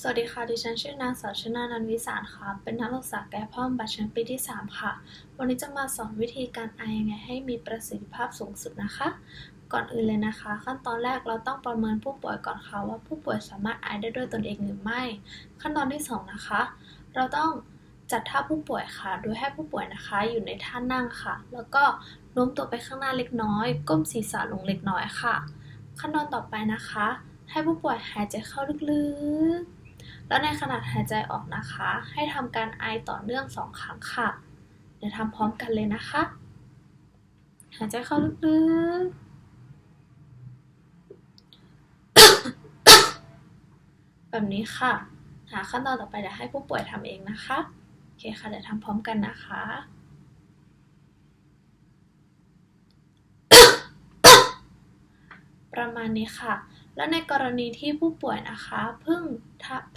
สวัสดีค่ะดิฉันชื่อนางสาวชนานันท์วิสารค่ะเป็นนักศึกษากายภาพบำบัดชั้นปีที่3ค่ะวันนี้จะมาสอนวิธีการไอยังไงให้มีประสิทธิภาพสูงสุดนะคะก่อนอื่นเลยนะคะขั้นตอนแรกเราต้องประเมินผู้ป่วยก่อนค่ะว่าผู้ป่วยสามารถไอได้ด้วยตนเองหรือไม่ขั้นตอนที่2นะคะเราต้องจัดท่าผู้ป่วยค่ะโดยให้ผู้ป่วยนะคะอยู่ในท่านั่งค่ะแล้วก็โน้มตัวไปข้างหน้าเล็กน้อยก้มศีรษะลงเล็กน้อยค่ะขั้นตอนต่อไปนะคะให้ผู้ป่วยหายใจเข้าลึกๆ แล้วในขณะหายใจออกนะคะให้ทำการไอต่อเนื่อง2 ครั้งค่ะเดี๋ยวทำพร้อมกันเลยนะคะหายใจเข้าลึกๆแบบนี้ค่ะขั้นตอนต่อไปเดี๋ยวให้ผู้ป่วยทำเองนะคะโอเคค่ะเดี๋ยวทำพร้อมกันนะคะประมาณนี้ค่ะและในกรณีที่ผู้ป่วยนะคะเพิ่ง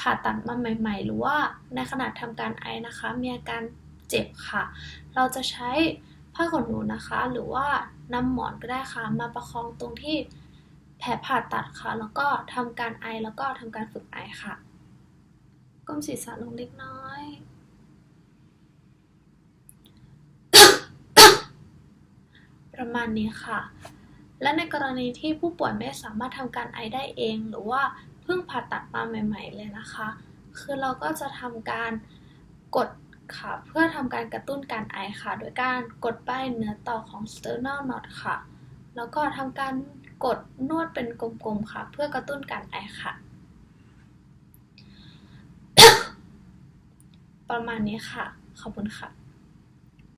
ผ่าตัดมาใหม่ๆหรือว่าในขณะทำการไอนะคะมีอาการเจ็บค่ะเราจะใช้ผ้าขนหนูนะคะหรือว่านำหมอนก็ได้ค่ะมาประคองตรงที่แผลผ่าตัดค่ะแล้วก็ทำการไอแล้วก็ทำการฝึกไอค่ะก้มศีรษะลงเล็กน้อยประมาณนี้ค่ะ และในกรณีที่ผู้ป่วยไม่สามารถทำการไอได้เองหรือว่าเพิ่งผ่าตัดมาใหม่ๆเลยนะคะคือเราก็จะทำการกดค่ะเพื่อทำการกระตุ้นการไอค่ะโดยการกดป้ายเนื้อต่อของ sternal knot ค่ะแล้วก็ทำการกดนวดเป็นกลมๆค่ะเพื่อกระตุ้นการไอค่ะประมาณนี้ค่ะขอบคุณค่ะ